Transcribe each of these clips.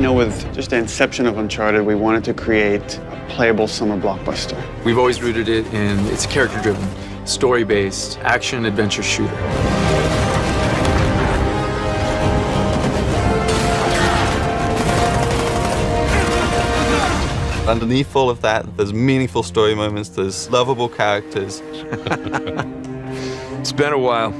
know, with just the inception of Uncharted, we wanted to create a playable summer blockbuster. We've always rooted it in, it's a character-driven, story-based, action-adventure shooter. Underneath all of that, there's meaningful story moments, there's lovable characters. It's been a while.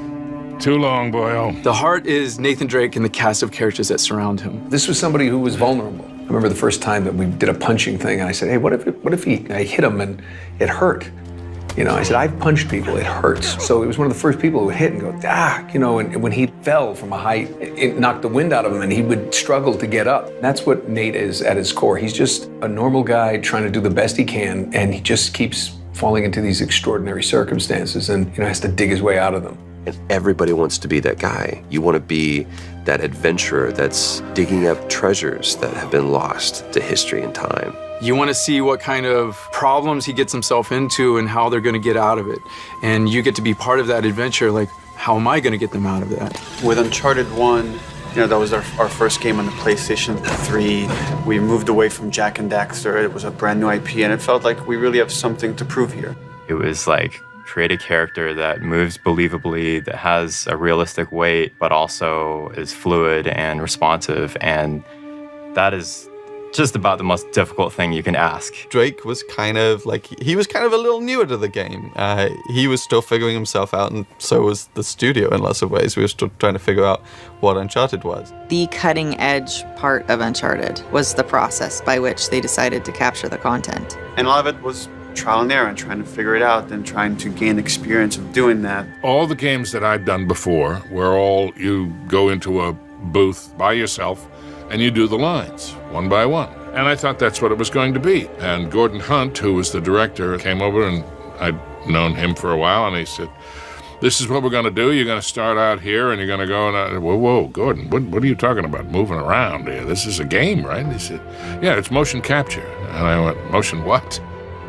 Too long, boyo. The heart is Nathan Drake and the cast of characters that surround him. This was somebody who was vulnerable. I remember the first time that we did a punching thing, and I said, hey, what if I hit him and it hurt? You know, I said, I've punched people, it hurts. So he was one of the first people who hit and go, you know, and when he fell from a height, it knocked the wind out of him and he would struggle to get up. That's what Nate is at his core. He's just a normal guy trying to do the best he can, and he just keeps falling into these extraordinary circumstances and, you know, has to dig his way out of them. And everybody wants to be that guy. You want to be that adventurer that's digging up treasures that have been lost to history and time. You want to see what kind of problems he gets himself into and how they're going to get out of it. And you get to be part of that adventure, like, how am I going to get them out of that? With Uncharted 1, you know, that was our first game on the PlayStation 3. We moved away from Jak and Daxter. It was a brand new IP, and it felt like we really have something to prove here. It was like, create a character that moves believably, that has a realistic weight, but also is fluid and responsive. And that is just about the most difficult thing you can ask. Drake was kind of a little newer to the game. He was still figuring himself out, and so was the studio in lots of ways. We were still trying to figure out what Uncharted was. The cutting edge part of Uncharted was the process by which they decided to capture the content. And a lot of it was trial and error and trying to figure it out and trying to gain experience of doing that. All the games that I've done before, where you go into a booth by yourself and you do the lines one by one. And I thought that's what it was going to be. And Gordon Hunt, who was the director, came over, and I'd known him for a while, and he said, this is what we're going to do. You're going to start out here, and you're going to go, and whoa, Gordon, what are you talking about, moving around here? This is a game, right? And he said, yeah, it's motion capture. And I went, motion what?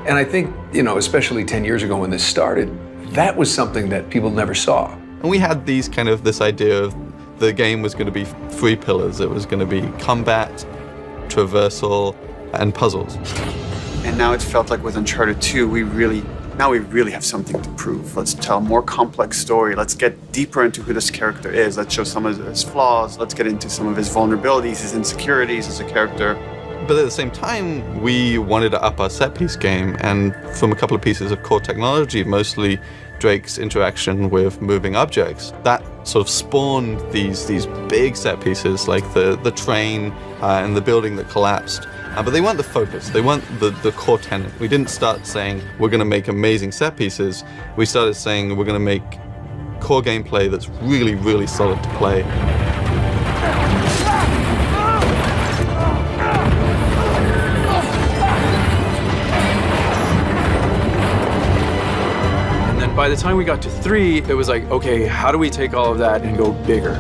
And I think, you know, especially 10 years ago when this started, that was something that people never saw. And we had this idea of the game was going to be 3 pillars. It was going to be combat, traversal, and puzzles. And now it felt like with Uncharted 2, we really have something to prove. Let's tell a more complex story. Let's get deeper into who this character is. Let's show some of his flaws. Let's get into some of his vulnerabilities, his insecurities as a character. But at the same time, we wanted to up our set-piece game, and from a couple of pieces of core technology, mostly Drake's interaction with moving objects, that sort of spawned these big set pieces, like the train and the building that collapsed. But they weren't the focus. They weren't the core tenet. We didn't start saying, we're going to make amazing set pieces. We started saying, we're going to make core gameplay that's really, really solid to play. By the time we got to 3, it was like, okay, how do we take all of that and go bigger?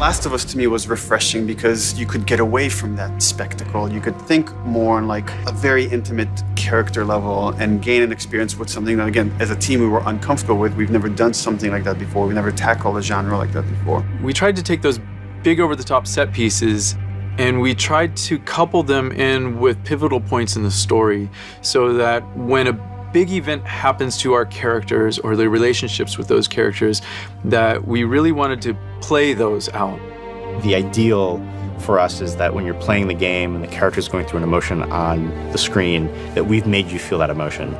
Last of Us to me was refreshing because you could get away from that spectacle. You could think more on like a very intimate character level and gain an experience with something that, again, as a team we were uncomfortable with. We've never done something like that before. We never tackled a genre like that before. We tried to take those big over-the-top set pieces and we tried to couple them in with pivotal points in the story so that when a big event happens to our characters or the relationships with those characters, that we really wanted to play those out. The ideal for us is that when you're playing the game and the character's going through an emotion on the screen, that we've made you feel that emotion.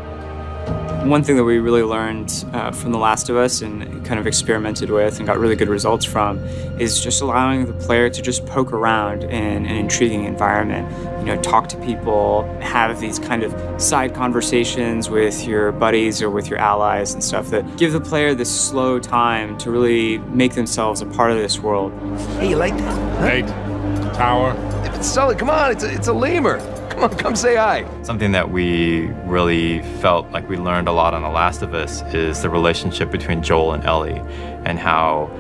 One thing that we really learned from The Last of Us and kind of experimented with and got really good results from is just allowing the player to just poke around in an intriguing environment. You know, talk to people, have these kind of side conversations with your buddies or with your allies and stuff that give the player this slow time to really make themselves a part of this world. Hey, you like that? Huh? Hey, tower. It's solid, come on, it's a lemur. Come on, come say hi. Something that we really felt like we learned a lot on The Last of Us is the relationship between Joel and Ellie, and how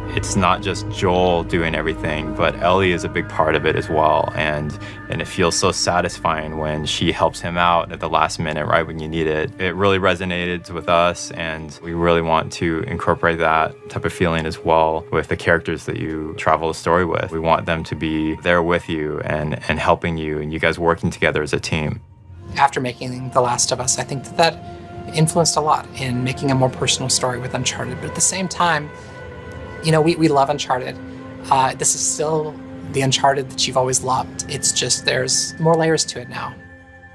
it's not just Joel doing everything, but Ellie is a big part of it as well. And it feels so satisfying when she helps him out at the last minute, right when you need it. It really resonated with us, and we really want to incorporate that type of feeling as well with the characters that you travel the story with. We want them to be there with you and helping you, and you guys working together as a team. After making The Last of Us, I think that influenced a lot in making a more personal story with Uncharted. But at the same time, you know, we love Uncharted. This is still the Uncharted that you've always loved. It's just there's more layers to it now.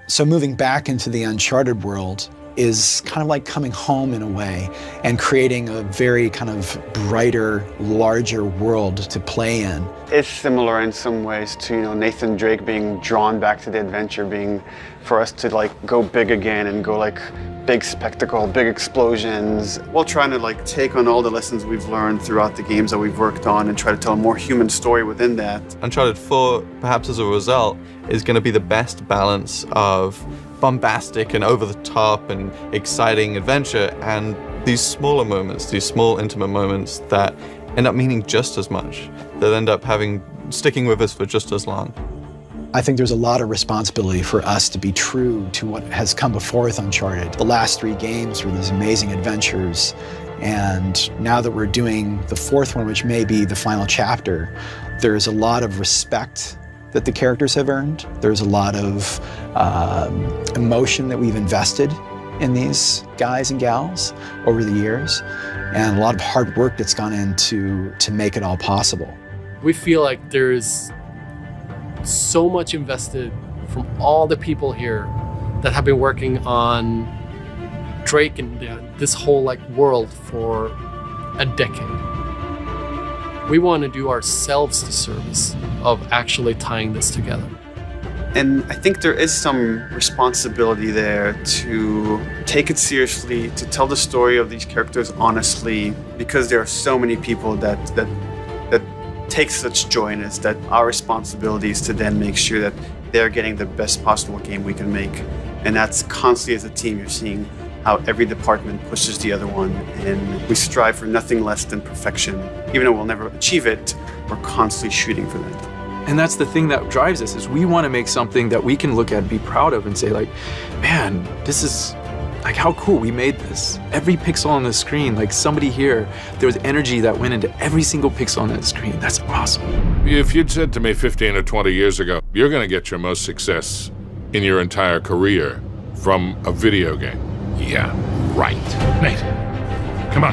So moving back into the Uncharted world is kind of like coming home in a way and creating a very kind of brighter, larger world to play in. It's similar in some ways to, you know, Nathan Drake being drawn back to the adventure, being for us to like go big again and go like big spectacle, big explosions, while trying to like take on all the lessons we've learned throughout the games that we've worked on and try to tell a more human story within that. Uncharted 4, perhaps as a result, is going to be the best balance of bombastic and over-the-top and exciting adventure and these smaller moments, these small intimate moments that end up meaning just as much, that end up sticking with us for just as long. I think there's a lot of responsibility for us to be true to what has come before with Uncharted. The last 3 games were these amazing adventures, and now that we're doing the 4th one, which may be the final chapter, there's a lot of respect that the characters have earned. There's a lot of emotion that we've invested in these guys and gals over the years, and a lot of hard work that's gone into to make it all possible. We feel like there's so much invested from all the people here that have been working on Drake and this whole like world for a decade. We want to do ourselves the service of actually tying this together. And I think there is some responsibility there to take it seriously, to tell the story of these characters honestly, because there are so many people that take such joy in it, that our responsibility is to then make sure that they're getting the best possible game we can make. And that's constantly as a team, you're seeing how every department pushes the other one, and we strive for nothing less than perfection. Even though we'll never achieve it, we're constantly shooting for that. And that's the thing that drives us, is we want to make something that we can look at and be proud of and say like, man, this is like how cool we made this. Every pixel on the screen, like somebody here, there was energy that went into every single pixel on that screen. That's awesome. If you'd said to me 15 or 20 years ago, you're going to get your most success in your entire career from a video game. Yeah, right. Nate, come on.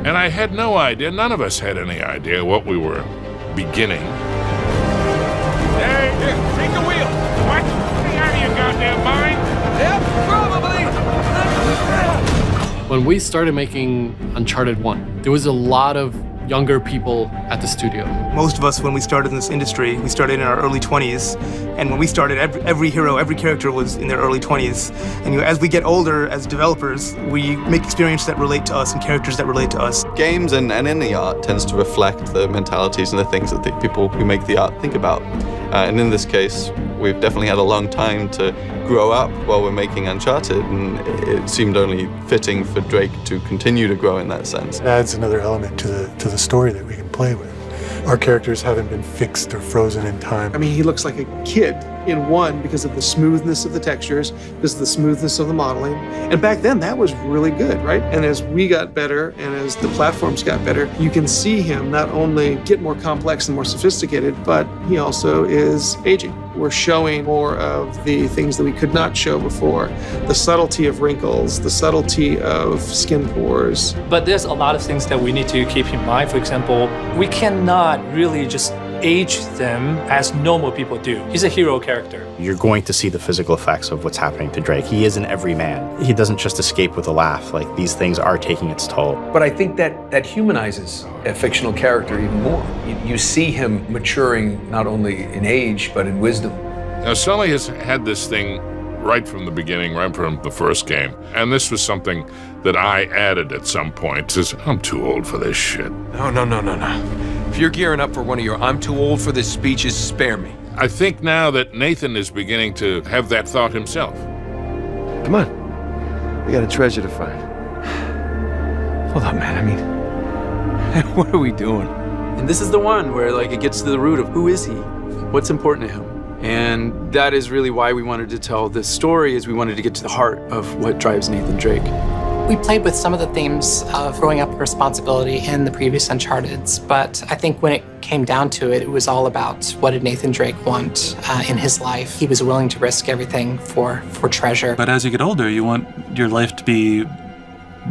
And I had no idea, none of us had any idea what we were beginning. Hey, here, take the wheel. What? Stay out of your goddamn mind. Yep, probably. When we started making Uncharted 1, there was a lot of younger people at the studio. Most of us, when we started in this industry, we started in our early 20s. And when we started, every hero, every character was in their early 20s. And as we get older as developers, we make experiences that relate to us and characters that relate to us. Games and in the art tends to reflect the mentalities and the things that the people who make the art think about. And in this case, we've definitely had a long time to grow up while we're making Uncharted, and it seemed only fitting for Drake to continue to grow in that sense. It adds another element to the story that we can play with. Our characters haven't been fixed or frozen in time. I mean, he looks like a kid in 1 because of the smoothness of the textures, because of the smoothness of the modeling. And back then, that was really good, right? And as we got better and as the platforms got better, you can see him not only get more complex and more sophisticated, but he also is aging. We're showing more of the things that we could not show before. The subtlety of wrinkles, the subtlety of skin pores. But there's a lot of things that we need to keep in mind. For example, we cannot really just age them as normal people do. He's a hero character. You're going to see the physical effects of what's happening to Drake. He is an everyman. He doesn't just escape with a laugh. Like, these things are taking its toll. But I think that humanizes a fictional character even more. You see him maturing not only in age, but in wisdom. Now, Sully has had this thing right from the beginning, right from the first game. And this was something that I added at some point. Says, I'm too old for this shit. No. If you're gearing up for one of your I'm too old for this speeches, spare me. I think now that Nathan is beginning to have that thought himself. Come on. We got a treasure to find. Hold on, man. I mean, What are we doing? And this is the one where like it gets to the root of who is he? What's important to him? And that is really why we wanted to tell this story, is we wanted to get to the heart of what drives Nathan Drake. We played with some of the themes of growing up with responsibility in the previous Uncharted's, but I think when it came down to it, it was all about what did Nathan Drake want in his life. He was willing to risk everything for treasure. But as you get older, you want your life to be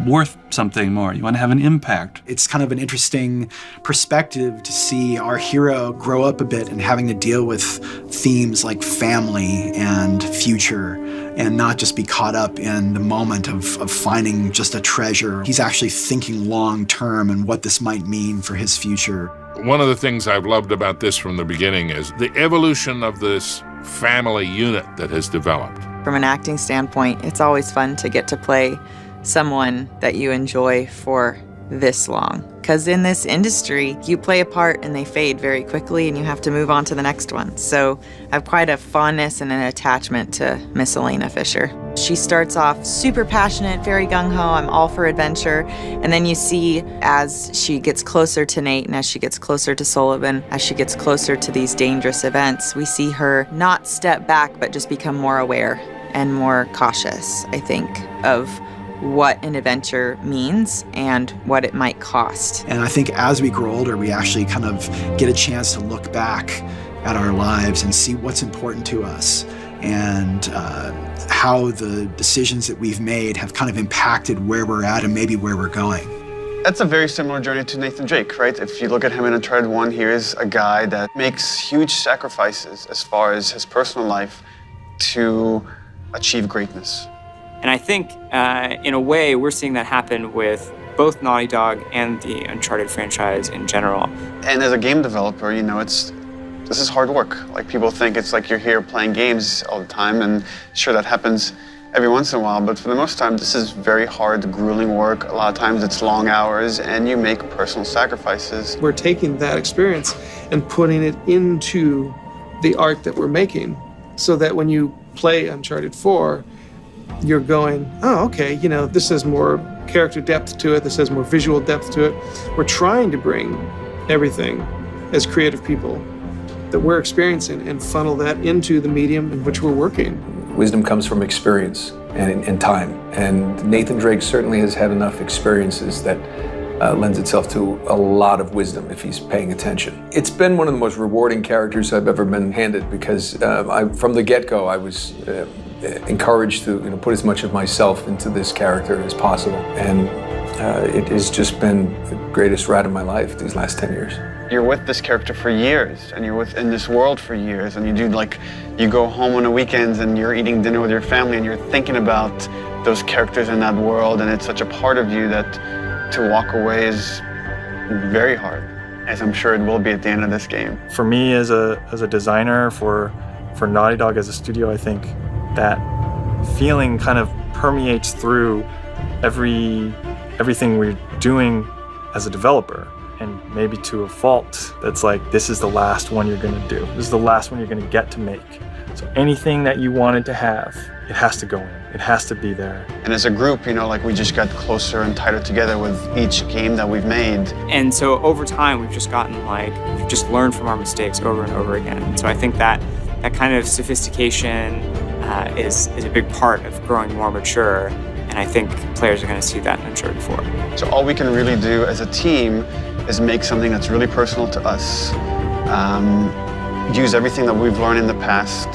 worth something more. You want to have an impact. It's kind of an interesting perspective to see our hero grow up a bit and having to deal with themes like family and future, and not just be caught up in the moment of finding just a treasure. He's actually thinking long term and what this might mean for his future. One of the things I've loved about this from the beginning is the evolution of this family unit that has developed. From an acting standpoint, it's always fun to get to play someone that you enjoy for this long. Because in this industry, you play a part and they fade very quickly and you have to move on to the next one. So I have quite a fondness and an attachment to Miss Elena Fisher. She starts off super passionate, very gung-ho, I'm all for adventure. And then you see as she gets closer to Nate and as she gets closer to Sullivan, as she gets closer to these dangerous events, we see her not step back, but just become more aware and more cautious, I think, of what an adventure means and what it might cost. And I think as we grow older, we actually kind of get a chance to look back at our lives and see what's important to us and how the decisions that we've made have kind of impacted where we're at and maybe where we're going. That's a very similar journey to Nathan Drake, right? If you look at him in Uncharted 1, here's a guy that makes huge sacrifices as far as his personal life to achieve greatness. And I think, in a way, we're seeing that happen with both Naughty Dog and the Uncharted franchise in general. And as a game developer, you know, this is hard work. Like, people think it's like you're here playing games all the time, and sure, that happens every once in a while, but for the most time, this is very hard, grueling work. A lot of times it's long hours, and you make personal sacrifices. We're taking that experience and putting it into the art that we're making, so that when you play Uncharted 4, you're going, oh, okay, you know, this has more character depth to it, this has more visual depth to it. We're trying to bring everything as creative people that we're experiencing and funnel that into the medium in which we're working. Wisdom comes from experience and time. And Nathan Drake certainly has had enough experiences that lends itself to a lot of wisdom if he's paying attention. It's been one of the most rewarding characters I've ever been handed because from the get-go, I was encouraged to put as much of myself into this character as possible. And it has just been the greatest ride of my life these last 10 years. You're with this character for years, and you're within this world for years, and you go home on the weekends and you're eating dinner with your family and you're thinking about those characters in that world, and it's such a part of you that to walk away is very hard, as I'm sure it will be at the end of this game. For me as a designer, for Naughty Dog as a studio, I think that feeling kind of permeates through everything we're doing as a developer, and maybe to a fault. That's like, this is the last one you're gonna do. This is the last one you're gonna get to make. So anything that you wanted to have, it has to go in. It has to be there. And as a group, we just got closer and tighter together with each game that we've made. And so over time, we've just we've just learned from our mistakes over and over again. And so I think that kind of sophistication is a big part of growing more mature. And I think players are going to see that in Uncharted 4. So all we can really do as a team is make something that's really personal to us. Use everything that we've learned in the past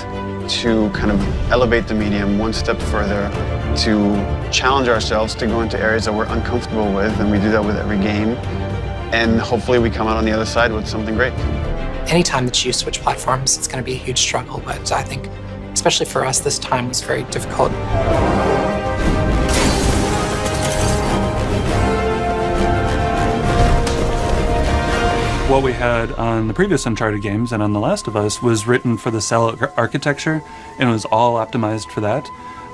to kind of elevate the medium one step further, to challenge ourselves to go into areas that we're uncomfortable with, and we do that with every game. And hopefully we come out on the other side with something great. Anytime that you switch platforms, it's going to be a huge struggle, but I think, especially for us, this time was very difficult. What we had on the previous Uncharted games and on The Last of Us was written for the cell architecture, and it was all optimized for that.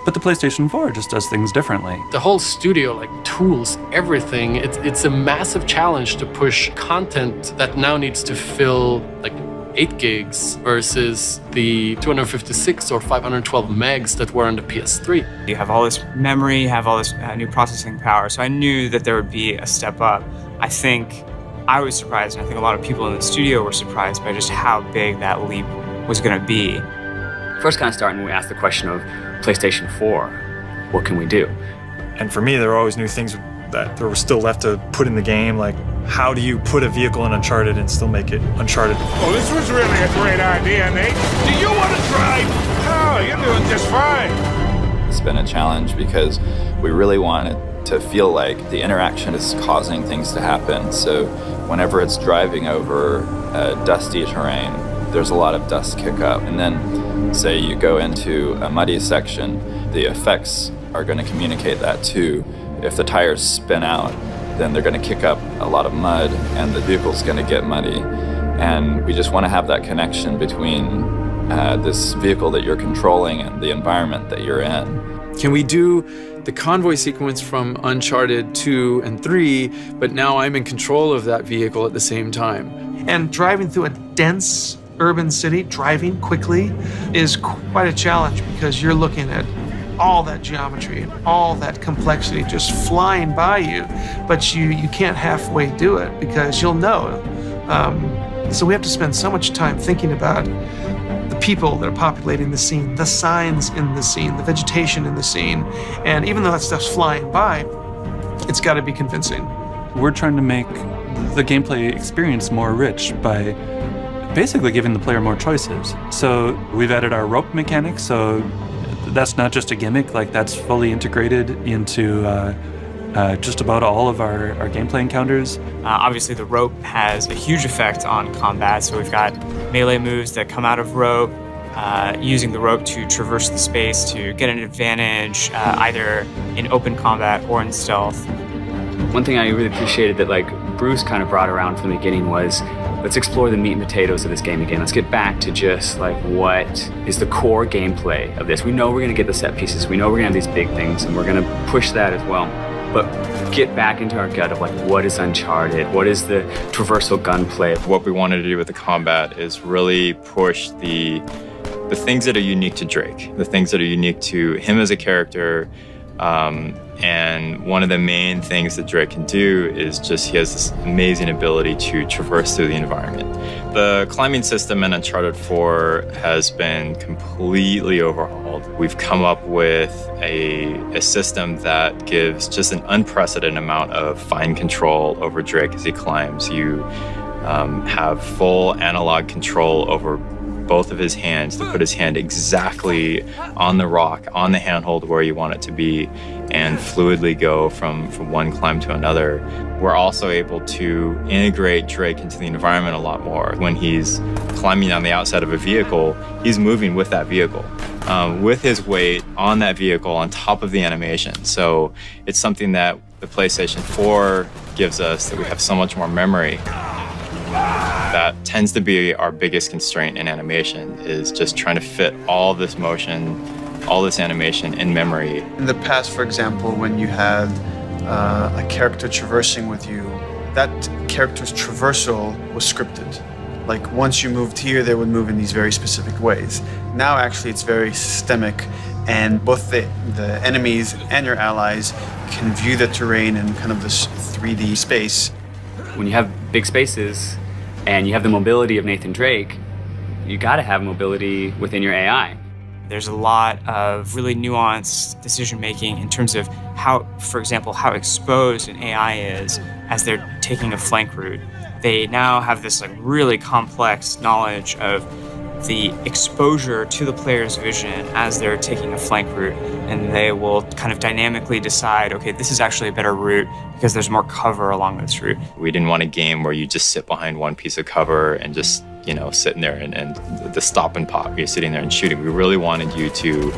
But the PlayStation 4 just does things differently. The whole studio, tools, everything, it's a massive challenge to push content that now needs to fill 8 gigs versus the 256 or 512 megs that were on the PS3. You have all this memory, you have all this new processing power, so I knew that there would be a step up. I think I was surprised, and I think a lot of people in the studio were surprised by just how big that leap was going to be. First kind of starting when we asked the question of PlayStation 4, what can we do? And for me, there were always new things that there were still left to put in the game, like how do you put a vehicle in Uncharted and still make it Uncharted? Well, this was really a great idea, Nate. Do you want to drive? Oh, you're doing just fine. It's been a challenge because we really wanted to feel like the interaction is causing things to happen. So whenever it's driving over dusty terrain, there's a lot of dust kick up. And then say you go into a muddy section, the effects are going to communicate that too. If the tires spin out, then they're going to kick up a lot of mud and the vehicle's going to get muddy. And we just want to have that connection between this vehicle that you're controlling and the environment that you're in. Can we do the convoy sequence from Uncharted 2 and 3, but now I'm in control of that vehicle at the same time? And driving through a dense urban city, driving quickly, is quite a challenge because you're looking at all that geometry and all that complexity just flying by you, but you can't halfway do it because you'll know. So we have to spend so much time thinking about the people that are populating the scene, the signs in the scene, the vegetation in the scene, and even though that stuff's flying by, it's got to be convincing. We're trying to make the gameplay experience more rich by basically giving the player more choices. So we've added our rope mechanic, so that's not just a gimmick, like that's fully integrated into just about all of our gameplay encounters. Obviously the rope has a huge effect on combat, so we've got melee moves that come out of rope, using the rope to traverse the space to get an advantage, either in open combat or in stealth. One thing I really appreciated that like Bruce kind of brought around from the beginning was, let's explore the meat and potatoes of this game again. Let's get back to just like what is the core gameplay of this. We know we're gonna get the set pieces, we know we're gonna have these big things, and we're gonna push that as well. But get back into our gut of like, what is Uncharted? What is the traversal gunplay? What we wanted to do with the combat is really push the things that are unique to Drake, the things that are unique to him as a character. And one of the main things that Drake can do is just he has this amazing ability to traverse through the environment. The climbing system in Uncharted 4 has been completely overhauled. We've come up with a system that gives just an unprecedented amount of fine control over Drake as he climbs. You have full analog control over both of his hands to put his hand exactly on the rock, on the handhold where you want it to be, and fluidly go from one climb to another. We're also able to integrate Drake into the environment a lot more. When he's climbing on the outside of a vehicle, he's moving with that vehicle, with his weight on that vehicle on top of the animation. So it's something that the PlayStation 4 gives us, that we have so much more memory. That tends to be our biggest constraint in animation, is just trying to fit all this motion, all this animation in memory. In the past, for example, when you had a character traversing with you, that character's traversal was scripted. Like once you moved here, they would move in these very specific ways. Now actually it's very systemic, and both the enemies and your allies can view the terrain in kind of this 3D space. When you have big spaces and you have the mobility of Nathan Drake, you gotta have mobility within your AI. There's a lot of really nuanced decision-making in terms of how, for example, how exposed an AI is as they're taking a flank route. They now have this like really complex knowledge of the exposure to the player's vision as they're taking a flank route, and they will kind of dynamically decide, okay, this is actually a better route because there's more cover along this route. We didn't want a game where you just sit behind one piece of cover and just, you know, sitting there and the stop and pop, you're sitting there and shooting. We really wanted you to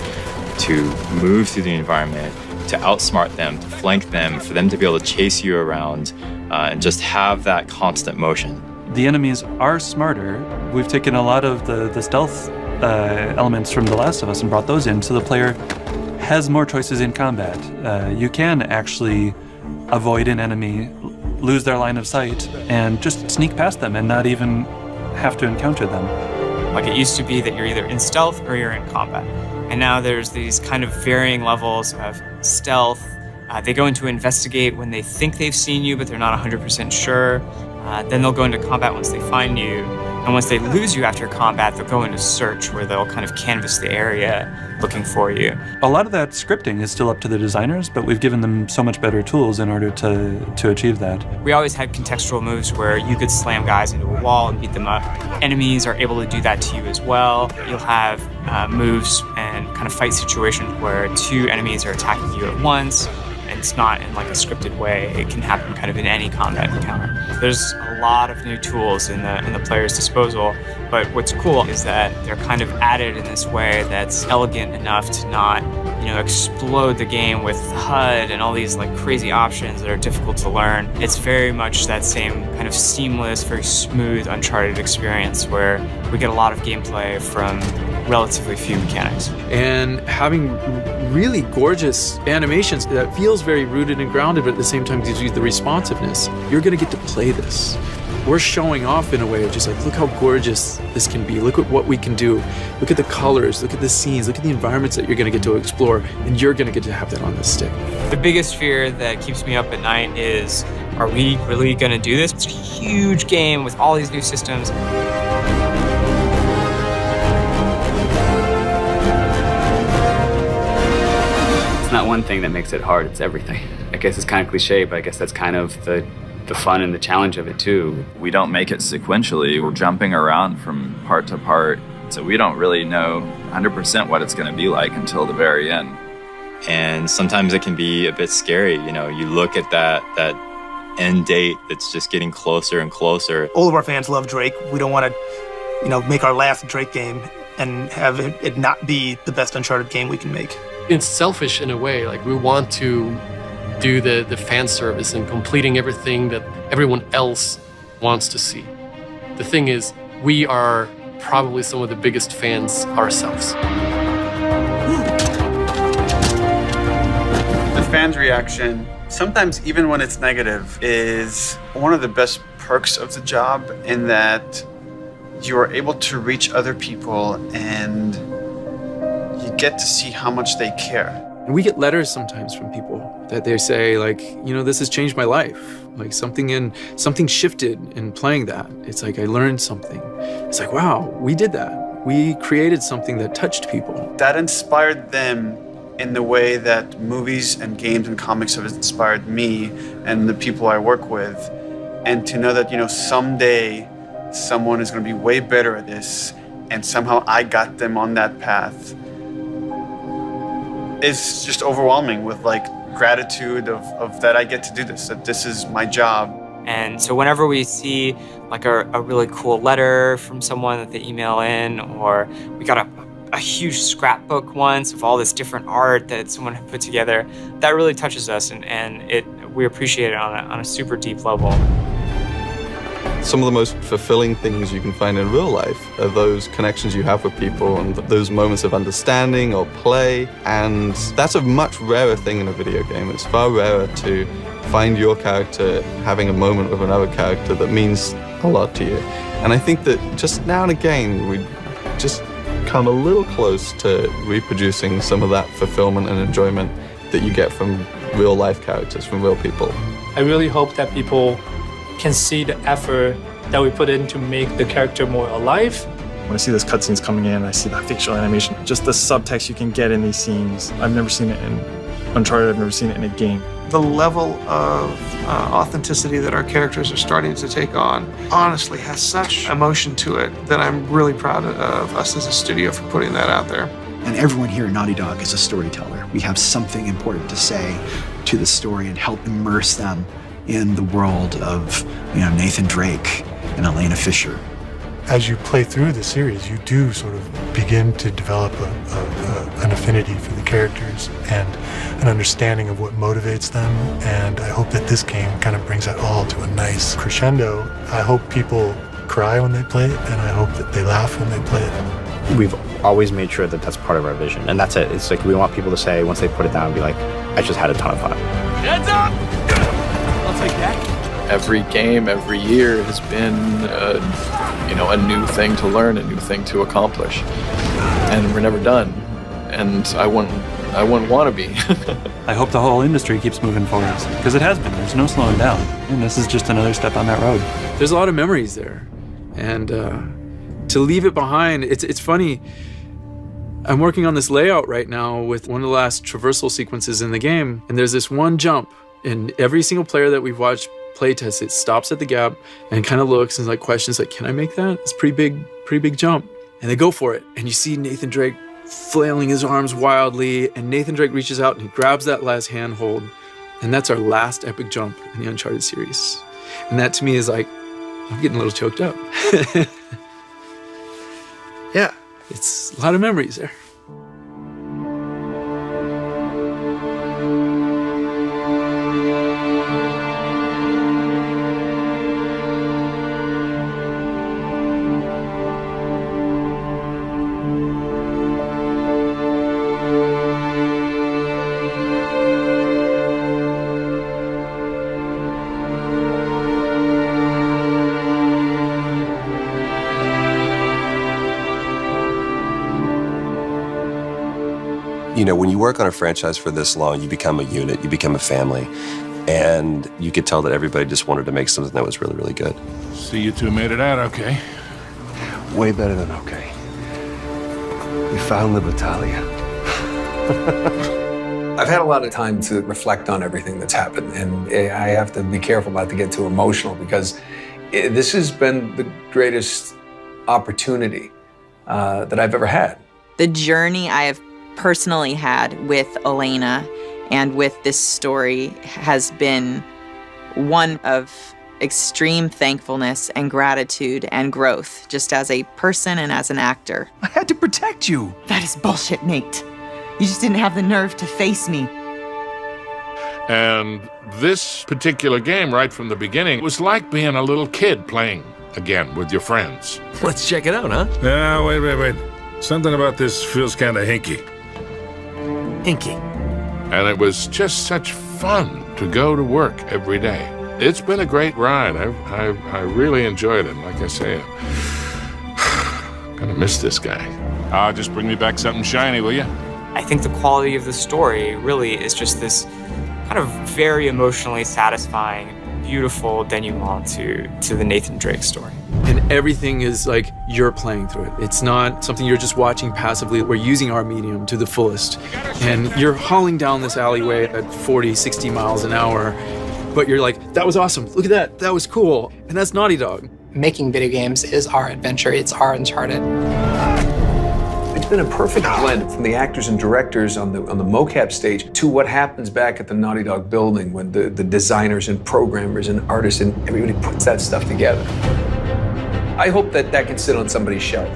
move through the environment, to outsmart them, to flank them, for them to be able to chase you around and just have that constant motion. The enemies are smarter. We've taken a lot of the stealth elements from The Last of Us and brought those in, so the player has more choices in combat. You can actually avoid an enemy, lose their line of sight, and just sneak past them and not even have to encounter them. Like it used to be that you're either in stealth or you're in combat. And now there's these kind of varying levels of stealth. They go into investigate when they think they've seen you, but they're not 100% sure. Then they'll go into combat once they find you. And once they lose you after combat, they'll go into search, where they'll kind of canvas the area looking for you. A lot of that scripting is still up to the designers, but we've given them so much better tools in order to achieve that. We always had contextual moves where you could slam guys into a wall and beat them up. Enemies are able to do that to you as well. You'll have moves and kind of fight situations where two enemies are attacking you at once. It's not in like a scripted way. It can happen kind of in any combat encounter. There's a lot of new tools in the player's disposal, but what's cool is that they're kind of added in this way that's elegant enough to not, explode the game with HUD and all these like crazy options that are difficult to learn. It's very much that same kind of seamless, very smooth Uncharted experience where we get a lot of gameplay from relatively few mechanics. And having really gorgeous animations that feels very rooted and grounded, but at the same time gives you the responsiveness. You're gonna get to play this. We're showing off in a way of just like, look how gorgeous this can be. Look at what we can do. Look at the colors, look at the scenes, look at the environments that you're gonna get to explore, and you're gonna get to have that on the stick. The biggest fear that keeps me up at night is, are we really gonna do this? It's a huge game with all these new systems. It's not one thing that makes it hard, it's everything. I guess it's kind of cliche, but I guess that's kind of the fun and the challenge of it too. We don't make it sequentially. We're jumping around from part to part. So we don't really know 100% what it's going to be like until the very end. And sometimes it can be a bit scary. You look at that end date that's just getting closer and closer. All of our fans love Drake. We don't want to, make our last Drake game and have it not be the best Uncharted game we can make. It's selfish in a way. Like, we want to do the fan service and completing everything that everyone else wants to see. The thing is, we are probably some of the biggest fans ourselves. The fans' reaction, sometimes even when it's negative, is one of the best perks of the job, in that you are able to reach other people and you get to see how much they care. And we get letters sometimes from people that they say, like, this has changed my life. Like something shifted in playing that. It's like I learned something. It's like, wow, we did that. We created something that touched people. That inspired them in the way that movies and games and comics have inspired me and the people I work with. And to know that, someday someone is going to be way better at this, and somehow I got them on that path, is just overwhelming with like gratitude of that I get to do this, that this is my job. And so whenever we see like a really cool letter from someone that they email in, or we got a huge scrapbook once of all this different art that someone had put together, that really touches us, and we appreciate it on a super deep level. Some of the most fulfilling things you can find in real life are those connections you have with people and those moments of understanding or play. And that's a much rarer thing in a video game. It's far rarer to find your character having a moment with another character that means a lot to you. And I think that just now and again, we just come a little close to reproducing some of that fulfillment and enjoyment that you get from real life characters, from real people. I really hope that people can see the effort that we put in to make the character more alive. When I see those cutscenes coming in, I see the facial animation, just the subtext you can get in these scenes. I've never seen it in Uncharted, I've never seen it in a game. The level of authenticity that our characters are starting to take on honestly has such emotion to it that I'm really proud of us as a studio for putting that out there. And everyone here at Naughty Dog is a storyteller. We have something important to say to the story and help immerse them in the world of Nathan Drake and Elena Fisher. As you play through the series, you do sort of begin to develop an affinity for the characters and an understanding of what motivates them. And I hope that this game kind of brings that all to a nice crescendo. I hope people cry when they play it, and I hope that they laugh when they play it. We've always made sure that that's part of our vision, and that's it. It's like we want people to say, once they put it down, be like, I just had a ton of fun. Heads up! I'll take that. Every game, every year has been, a new thing to learn, a new thing to accomplish, and we're never done. And I wouldn't want to be. I hope the whole industry keeps moving forward, because it has been. There's no slowing down, and this is just another step on that road. there's a lot of memories there. And to leave it behind, it's funny. I'm working on this layout right now with one of the last traversal sequences in the game, and there's this one jump, and every single player that we've watched playtest it stops at the gap and kind of looks and like questions like, can I make that? It's a pretty big jump. And they go for it, and you see Nathan Drake flailing his arms wildly, and Nathan Drake reaches out and he grabs that last handhold, and that's our last epic jump in the Uncharted series. And that to me is like, I'm getting a little choked up. Yeah, it's a lot of memories there. You know, when you work on a franchise for this long, you become a unit, you become a family. And you could tell that everybody just wanted to make something that was really, really good. See, you two made it out okay. Way better than okay. We found the battalion. I've had a lot of time to reflect on everything that's happened, and I have to be careful not to get too emotional because this has been the greatest opportunity that I've ever had. The journey I have personally had with Elena and with this story has been one of extreme thankfulness and gratitude and growth, just as a person and as an actor. I had to protect you. That is bullshit, Nate. You just didn't have the nerve to face me. And this particular game, right from the beginning, was like being a little kid playing again with your friends. Let's check it out, huh? No, wait. Something about this feels kind of hinky. Hinky. And it was just such fun to go to work every day. It's been a great ride. I really enjoyed it. Like I say, I'm gonna miss this guy. Just bring me back something shiny, will you? I think the quality of the story really is just this kind of very emotionally satisfying, beautiful denouement to the Nathan Drake story. And everything is like you're playing through it. It's not something you're just watching passively. We're using our medium to the fullest. And you're hauling down this alleyway at 40, 60 miles an hour, but you're like, that was awesome. Look at that. That was cool. And that's Naughty Dog. Making video games is our adventure. It's our Uncharted. It's been a perfect blend from the actors and directors on the mocap stage to what happens back at the Naughty Dog building when the designers and programmers and artists and everybody puts that stuff together. I hope that can sit on somebody's shelf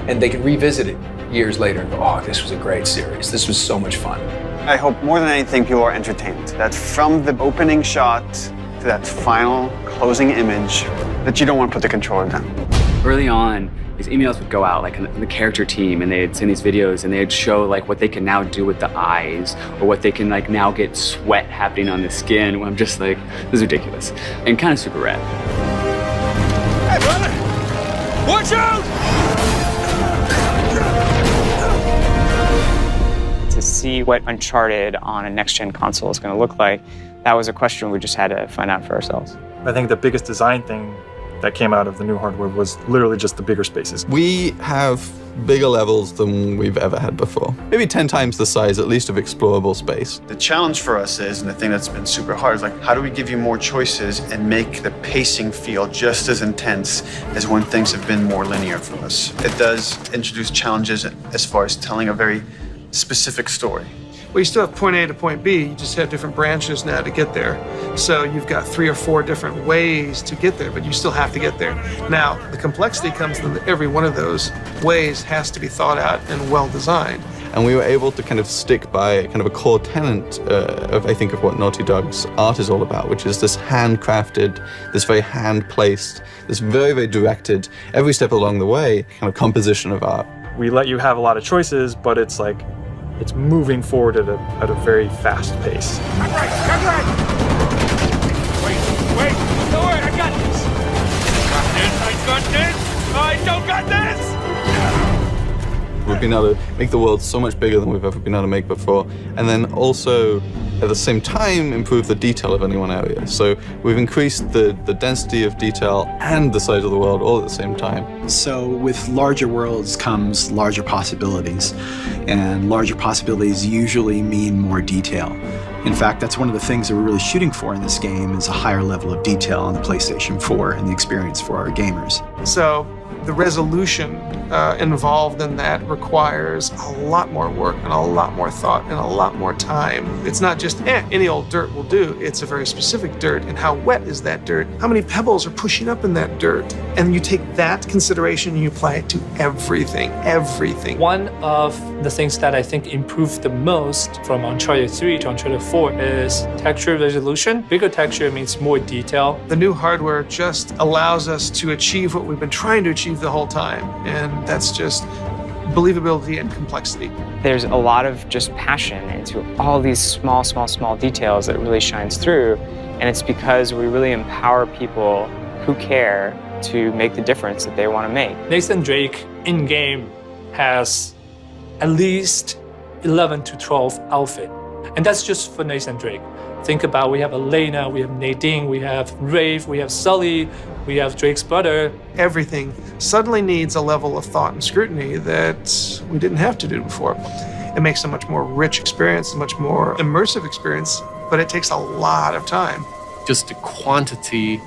and they can revisit it years later and go, oh, this was a great series. This was so much fun. I hope more than anything people are entertained. That from the opening shot to that final closing image, that you don't want to put the controller down. Early on, these emails would go out, like in the character team, and they'd send these videos, and they'd show like what they can now do with the eyes, or what they can like now get sweat happening on the skin. I'm just like, this is ridiculous, and kind of super rad. Hey, brother! Watch out! To see what Uncharted on a next-gen console is going to look like, that was a question we just had to find out for ourselves. I think the biggest design thing that came out of the new hardware was literally just the bigger spaces. We have bigger levels than we've ever had before. Maybe 10 times the size, at least, of explorable space. The challenge for us is, and the thing that's been super hard, is like, how do we give you more choices and make the pacing feel just as intense as when things have been more linear for us? It does introduce challenges as far as telling a very specific story. Well, you still have point A to point B, you just have different branches now to get there. So you've got 3 or 4 different ways to get there, but you still have to get there. Now, the complexity comes in that every one of those ways has to be thought out and well designed. And we were able to kind of stick by kind of a core tenet of, I think, of what Naughty Dog's art is all about, which is this handcrafted, this very hand-placed, this very, very directed, every step along the way, kind of composition of art. We let you have a lot of choices, but it's like, it's moving forward at a very fast pace. Cut right! Wait, don't worry, I got this! I got this! I don't got this! We've been able to make the world so much bigger than we've ever been able to make before. And then also, at the same time, improve the detail of any one area. So we've increased the density of detail and the size of the world all at the same time. So with larger worlds comes larger possibilities, and larger possibilities usually mean more detail. In fact, that's one of the things that we're really shooting for in this game is a higher level of detail on the PlayStation 4 and the experience for our gamers. So the resolution involved in that requires a lot more work and a lot more thought and a lot more time. It's not just, any old dirt will do. It's a very specific dirt. And how wet is that dirt? How many pebbles are pushing up in that dirt? And you take that consideration and you apply it to everything. One of the things that I think improved the most from Uncharted 3 to Uncharted 4 is texture resolution. Bigger texture means more detail. The new hardware just allows us to achieve what we've been trying to achieve the whole time. And that's just believability and complexity. There's a lot of just passion into all these small details that really shines through. And it's because we really empower people who care to make the difference that they want to make. Nathan Drake in-game has at least 11 to 12 outfits. And that's just for Nathan Drake. Think about, we have Elena, we have Nadine, we have Rafe, we have Sully, we have Drake's brother. Everything suddenly needs a level of thought and scrutiny that we didn't have to do before. It makes a much more rich experience, a much more immersive experience, but it takes a lot of time. Just the quantity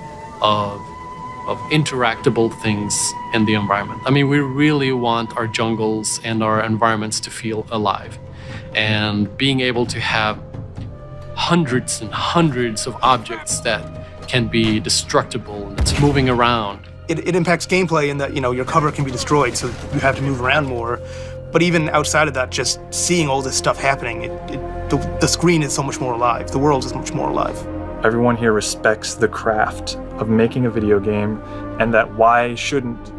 of interactable things in the environment. I mean, we really want our jungles and our environments to feel alive. And being able to have hundreds and hundreds of objects that can be destructible and it's moving around. It impacts gameplay in that, your cover can be destroyed, so you have to move around more. But even outside of that, just seeing all this stuff happening, the screen is so much more alive. The world is much more alive. Everyone here respects the craft of making a video game, and that why shouldn't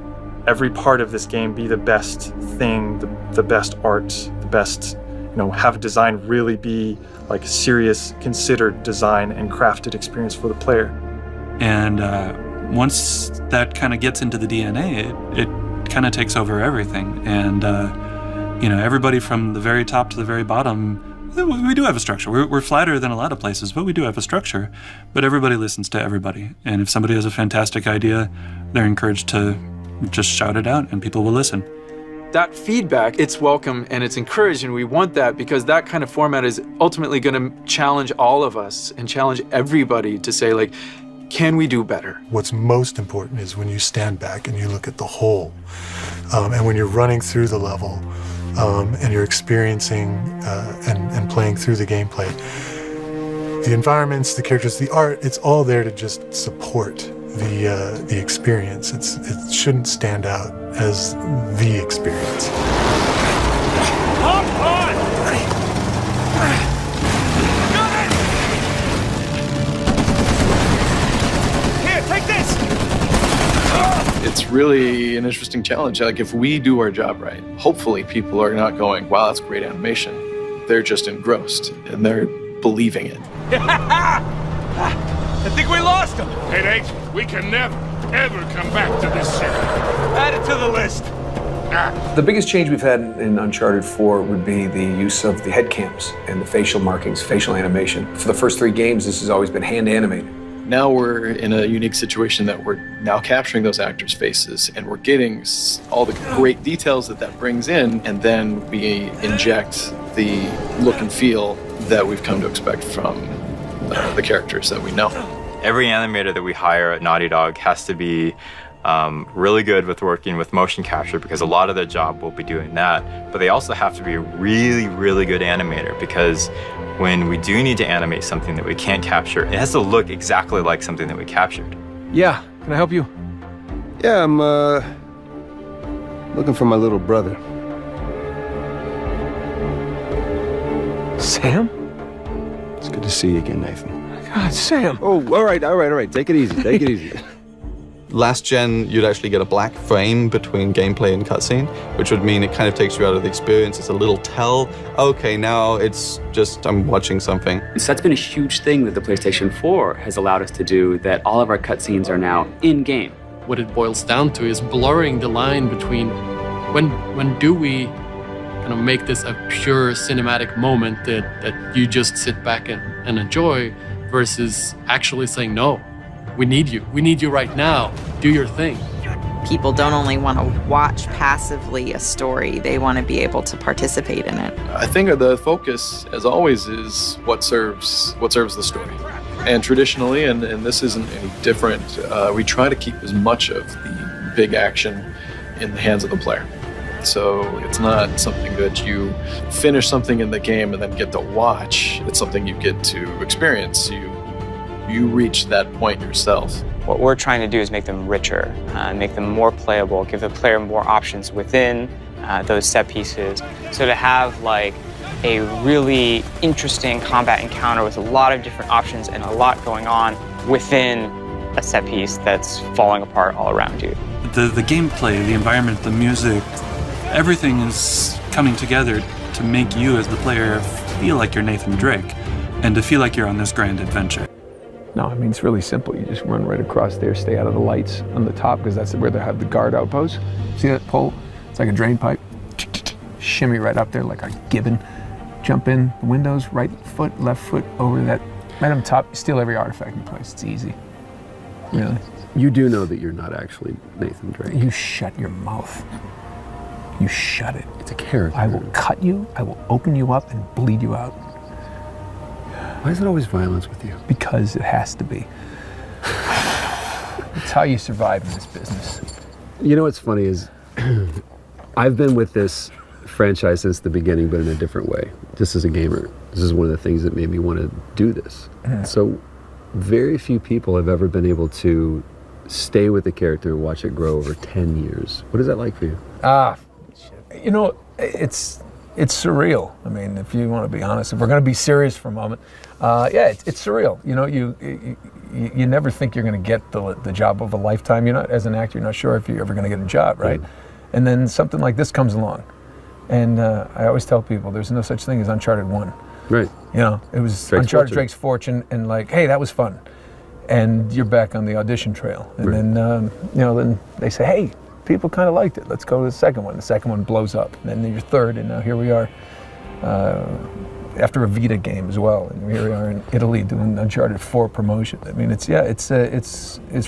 every part of this game be the best thing, the best art, the best, have design really be like serious, considered design and crafted experience for the player. And once that kind of gets into the DNA, it kind of takes over everything. And, everybody from the very top to the very bottom, we do have a structure. We're flatter than a lot of places, but we do have a structure. But everybody listens to everybody. And if somebody has a fantastic idea, they're encouraged to just shout it out and people will listen. That feedback, it's welcome and it's encouraged, and we want that because that kind of format is ultimately going to challenge all of us and challenge everybody to say, can we do better? What's most important is when you stand back and you look at the whole, and when you're running through the level, and you're experiencing and playing through the gameplay. The environments, the characters, the art, it's all there to just support the experience. It shouldn't stand out as the experience. Hop on! Here, take this! It's really an interesting challenge. Like, if we do our job right, hopefully people are not going, wow, that's great animation. They're just engrossed and they're believing it. I think we lost him. Hey, Nate, we can never, ever come back to this city. Add it to the list. The biggest change we've had in Uncharted 4 would be the use of the head cams and the facial markings, facial animation. For the first 3 games, this has always been hand animated. Now we're in a unique situation that we're now capturing those actors' faces and we're getting all the great details that brings in, and then we inject the look and feel that we've come to expect from the characters that we know. Every animator that we hire at Naughty Dog has to be really good with working with motion capture, because a lot of their job will be doing that, but they also have to be a really, really good animator, because when we do need to animate something that we can't capture, it has to look exactly like something that we captured. Yeah, can I help you? Yeah, I'm looking for my little brother. Sam? It's good to see you again, Nathan. God, Sam. Oh, all right. Take it easy. Last gen, you'd actually get a black frame between gameplay and cutscene, which would mean it kind of takes you out of the experience. It's a little tell. Okay, now it's just I'm watching something. So that's been a huge thing that the PlayStation 4 has allowed us to do, that all of our cutscenes are now in-game. What it boils down to is blurring the line between when do we kind of make this a pure cinematic moment that you just sit back and enjoy, versus actually saying, no, we need you right now, do your thing. People don't only want to watch passively a story, they want to be able to participate in it. I think the focus, as always, is what serves the story. And traditionally, and this isn't any different, we try to keep as much of the big action in the hands of the player. So it's not something that you finish something in the game and then get to watch. It's something you get to experience. You reach that point yourself. What we're trying to do is make them richer, make them more playable, give the player more options within those set pieces. So to have like a really interesting combat encounter with a lot of different options and a lot going on within a set piece that's falling apart all around you. The gameplay, the environment, the music, everything is coming together to make you as the player feel like you're Nathan Drake and to feel like you're on this grand adventure. No, I mean, it's really simple. You just run right across there, stay out of the lights on the top, because that's where they have the guard outpost. See that pole? It's like a drain pipe. Shimmy right up there like a gibbon. Jump in the windows, right foot, left foot over that. Right on top, steal every artifact in place. It's easy. Really. You do know that you're not actually Nathan Drake. You shut your mouth. You shut it. It's a character. I will cut you, I will open you up and bleed you out. Why is it always violence with you? Because it has to be. It's how you survive in this business. You know what's funny is I've been with this franchise since the beginning, but in a different way. Just as a gamer, this is one of the things that made me want to do this. So very few people have ever been able to stay with the character and watch it grow over 10 years. What is that like for you? You know, it's surreal. I mean, if you want to be honest, if we're going to be serious for a moment, it's surreal. You know, you never think you're going to get the job of a lifetime. You're not, as an actor, you're not sure if you're ever going to get a job, right? And then something like this comes along. And I always tell people there's no such thing as Uncharted 1. Right. You know, it was Uncharted Drake's Fortune, and like, hey, that was fun. And you're back on the audition trail. And then, then they say, hey, people kind of liked it. Let's go to the second one. The second one blows up. And then your third, and now here we are after a Vita game as well. And here we are in Italy doing Uncharted 4 promotion. I mean, it's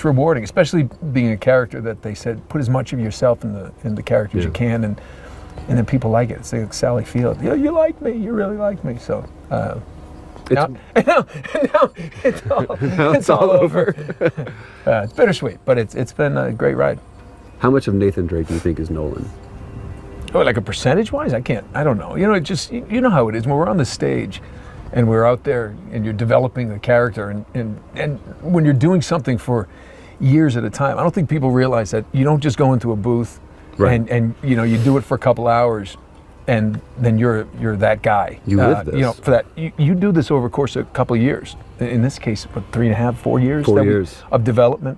rewarding, especially being a character that they said put as much of yourself in the character as you can, and then people like it. It's like Sally Field. Yeah, you like me. You really like me. So. Now it's all over. It's bittersweet, but it's been a great ride. How much of Nathan Drake do you think is Nolan? Oh, like a percentage-wise? I don't know. You know, it just, you know how it is. When we're on the stage and we're out there and you're developing the character and when you're doing something for years at a time, I don't think people realize that you don't just go into a booth and you know, you do it for a couple hours and then you're that guy. You live this. You know, for that, you do this over the course of a couple of years. In this case, what, 3.5, 4 years? 4 years. Of development.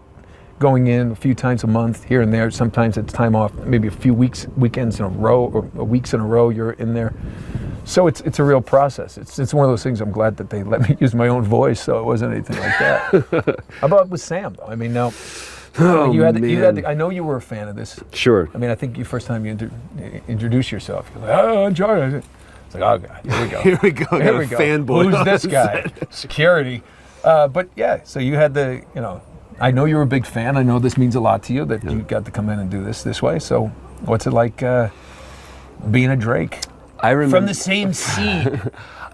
Going in a few times a month, here and there. Sometimes it's time off, maybe a few weekends in a row, or weeks in a row you're in there. So it's a real process. It's one of those things. I'm glad that they let me use my own voice, so it wasn't anything like that. How about with Sam, though? I mean, now, you had I know you were a fan of this. Sure. I mean, I think first time you introduced yourself, you're like, oh, Uncharted. It's like, oh, God, here we go. Here we go. Here we go. Fanboy. Who's this guy? Security. But yeah, so you had the, you know, I know you're a big fan. I know this means a lot to you that you got to come in and do this way. So what's it like being a Drake? I remember from the same scene.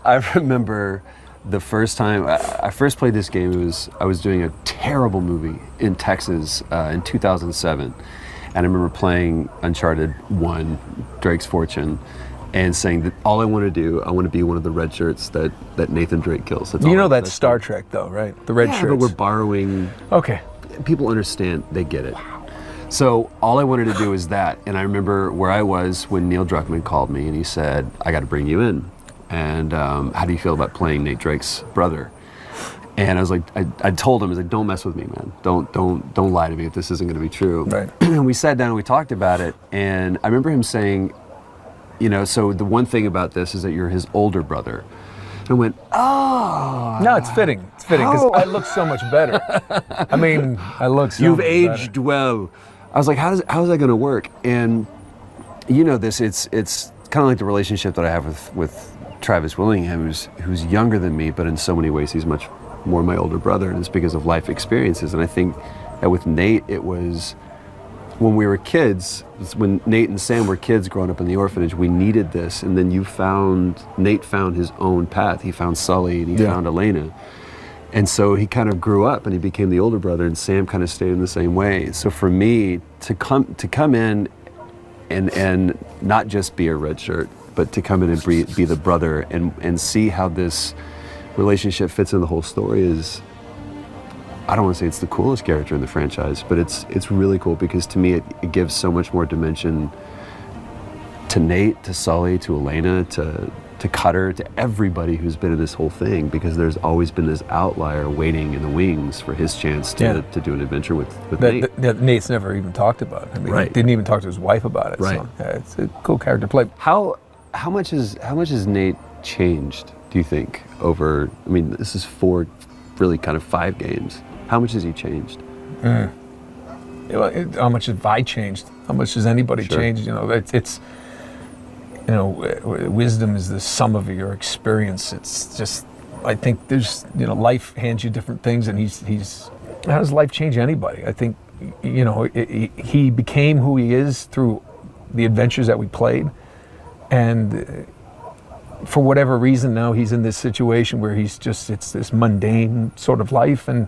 I remember the first time I first played this game. I was doing a terrible movie in Texas in 2007, and I remember playing Uncharted 1, Drake's Fortune, and saying that all I want to do, I want to be one of the red shirts that Nathan Drake kills. That's you know that's Star Trek, though, right? The red shirts. But we're borrowing. Okay. People understand. They get it. So all I wanted to do is that. And I remember where I was when Neil Druckmann called me and he said, I got to bring you in. And how do you feel about playing Nate Drake's brother? And I was like, I told him, I was like, don't mess with me, man. Don't lie to me if this isn't going to be true. Right. And we sat down and we talked about it. And I remember him saying, you know, so the one thing about this is that you're his older brother. And I went, oh. No, it's fitting. It's fitting because I look so much better. I mean, I look so You've much aged better. well. I was like, how is that going to work? And you know this, it's kind of like the relationship that I have with Travis Willingham, who's younger than me, but in so many ways he's much more my older brother, and it's because of life experiences. And I think that with Nate, it was when we were kids, when Nate and Sam were kids growing up in the orphanage, we needed this. And then Nate found his own path. He found Sully and he found Elena. And so he kind of grew up and he became the older brother, and Sam kind of stayed in the same way. So for me to come in and not just be a red shirt, but to come in and be the brother and see how this relationship fits in the whole story is, I don't want to say it's the coolest character in the franchise, but it's really cool because to me it gives so much more dimension to Nate, to Sully, to Elena, to Cutter, to everybody who's been in this whole thing, because there's always been this outlier waiting in the wings for his chance to do an adventure with Nate. Nate's never even talked about it. I mean, he didn't even talk to his wife about it. Right. So, yeah, it's a cool character to play. How much has Nate changed, do you think, over, I mean, this is 4, really kind of 5 games. How much has he changed? How much have I changed? How much has anybody changed? You know, it's you know, wisdom is the sum of your experience. It's just, I think there's, you know, life hands you different things, and he's how does life change anybody? I think, you know, he became who he is through the adventures that we played, and for whatever reason now he's in this situation where it's this mundane sort of life. And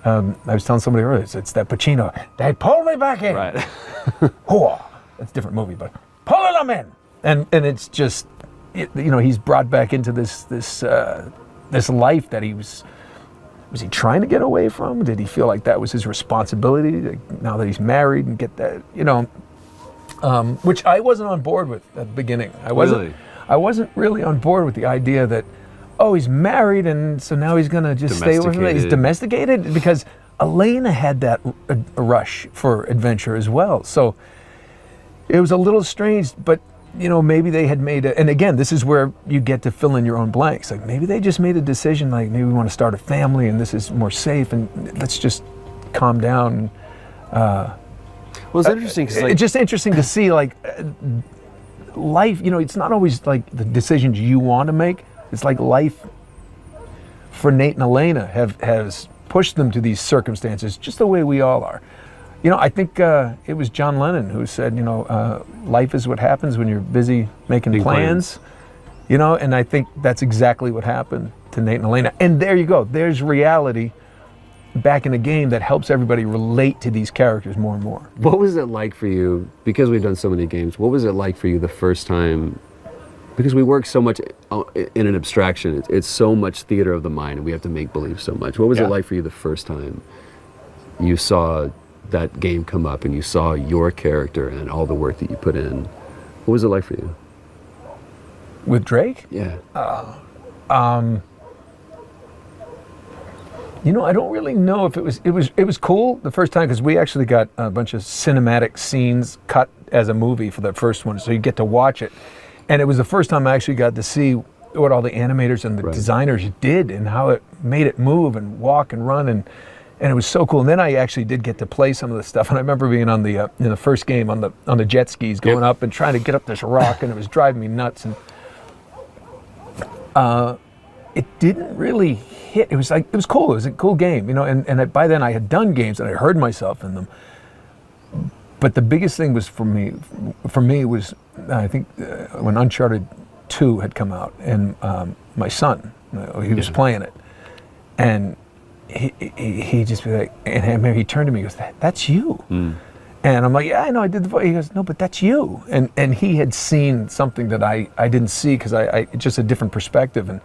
I was telling somebody earlier, it's that Pacino, they pulled me back in. Right. That's a different movie, but pulling them in. And it's just, you know, he's brought back into this life that he was he trying to get away from? Did he feel like that was his responsibility now that he's married and get that, you know, which I wasn't on board with at the beginning. I wasn't really on board with the idea that, oh, he's married and so now he's gonna just stay with him. He's domesticated, because Elena had that rush for adventure as well. So it was a little strange, but you know, maybe they had made and again, this is where you get to fill in your own blanks. Like maybe they just made a decision, like maybe we want to start a family and this is more safe and let's just calm down. Well, it's interesting because it's just interesting to see like life, you know, it's not always like the decisions you want to make. It's like life for Nate and Elena has pushed them to these circumstances just the way we all are. You know, I think it was John Lennon who said, you know, life is what happens when you're busy making plans. You know, and I think that's exactly what happened to Nate and Elena. And there you go. There's reality back in the game that helps everybody relate to these characters more and more. What was it like for you, because we've done so many games, what was it like for you the first time, because we work so much in an abstraction, it's so much theater of the mind and we have to make believe so much. What was it like for you the first time you saw that game come up and you saw your character and all the work that you put in? What was it like for you? With Drake? Yeah. You know, I don't really know if it was cool the first time, because we actually got a bunch of cinematic scenes cut as a movie for the first one, so you get to watch it. And it was the first time I actually got to see what all the animators and the designers did and how it made it move and walk and run, and it was so cool. And then I actually did get to play some of the stuff, and I remember being on the in the first game on the jet skis going up and trying to get up this rock, and it was driving me nuts. And it didn't really hit. It was like, it was cool. It was a cool game, you know. And by then I had done games and I heard myself in them. But the biggest thing was for me was I think when Uncharted 2 had come out, and my son, he was playing it, and he just be like, and he turned to me and goes, "That's you." And I'm like, "Yeah, I know, I did the voice." He goes, "No, but that's you." And he had seen something that I didn't see, because I just a different perspective. And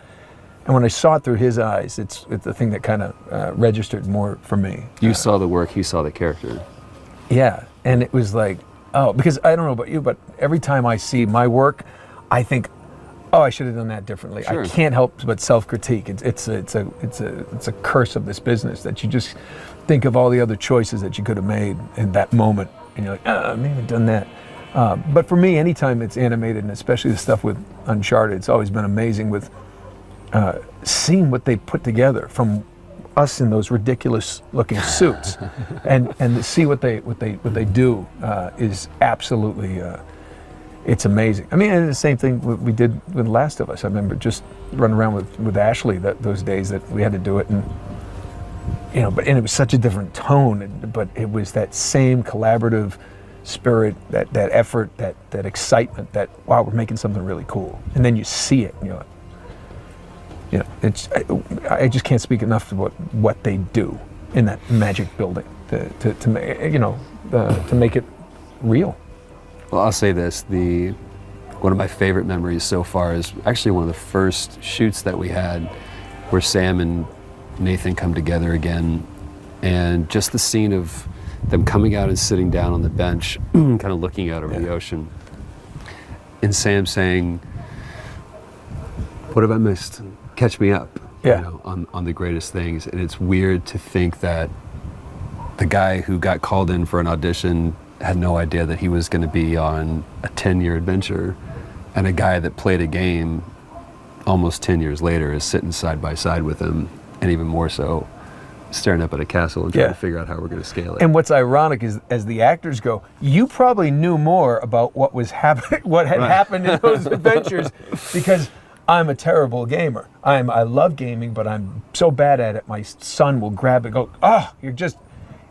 when I saw it through his eyes, it's the thing that kind of registered more for me. You saw the work, he saw the character. Yeah, and it was like, oh, because I don't know about you, but every time I see my work, I think, oh, I should have done that differently. Sure. I can't help but self-critique. It's a curse of this business that you just think of all the other choices that you could have made in that moment, and you're like, maybe I've done that. But for me, anytime it's animated, and especially the stuff with Uncharted, it's always been amazing with seeing what they put together from us in those ridiculous looking suits, and to see what they do is absolutely it's amazing. I mean, and the same thing we did with Last of Us. I remember just running around with Ashley those days that we had to do it, and and it was such a different tone, but it was that same collaborative spirit, that effort, that excitement, that wow, we're making something really cool, and then you see it, and you're like, it's I just can't speak enough about what they do in that magic building to make it real. Well, I'll say this, one of my favorite memories so far is actually one of the first shoots that we had where Sam and Nathan come together again, and just the scene of them coming out and sitting down on the bench, kind of looking out over the ocean, and Sam saying, "What have I missed? Catch me up." On the greatest things. And it's weird to think that the guy who got called in for an audition had no idea that he was going to be on a 10-year adventure, and a guy that played a game almost 10 years later is sitting side by side with him, and even more so, staring up at a castle and trying to figure out how we're going to scale it. And what's ironic is, as the actors go, you probably knew more about what was happening, what had happened in those adventures, because I'm a terrible gamer. I love gaming, but I'm so bad at it. My son will grab it and go, "Oh, you're just."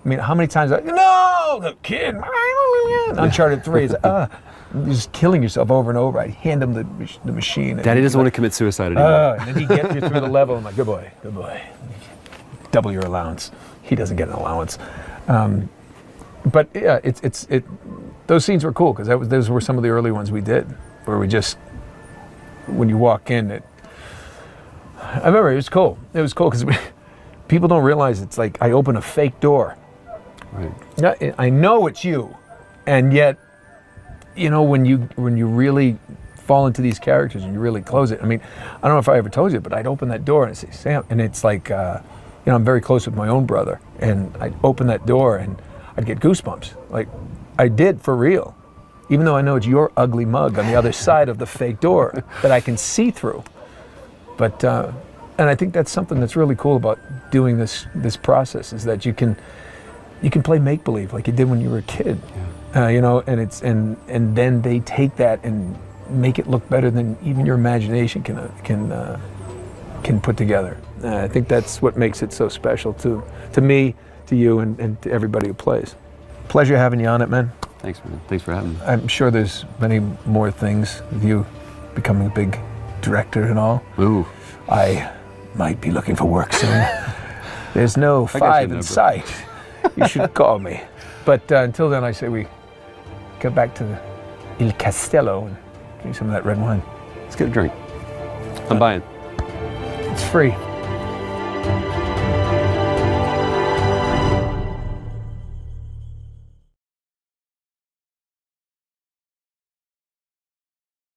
I mean, how many times? No, the kid. Uncharted 3 is you're just killing yourself over and over. I hand him the machine. Daddy doesn't want to commit suicide anymore. And then he gets you through the level. I'm like, good boy. Double your allowance. He doesn't get an allowance. But yeah, those scenes were cool because those were some of the early ones we did, where we just, when you walk in, I remember it was cool. It was cool because people don't realize it's like I open a fake door. Right. I know it's you, and yet, when you really fall into these characters and you really close it. I mean, I don't know if I ever told you, but I'd open that door and I'd say, "Sam," and it's like, I'm very close with my own brother, and I'd open that door and I'd get goosebumps, like I did for real, even though I know it's your ugly mug on the other side of the fake door that I can see through. But and I think that's something that's really cool about doing this process, is that you can play make-believe like you did when you were a kid, and then they take that and make it look better than even your imagination can put together. I think that's what makes it so special to me, to you, and to everybody who plays. Pleasure having you on it, man. Thanks, man. Thanks for having me. I'm sure there's many more things with you becoming a big director and all. Ooh. I might be looking for work soon. There's no 5 in sight. You should call me. But until then, I say we go back to Il Castello and drink some of that red wine. Let's get a drink. I'm buying. It's free.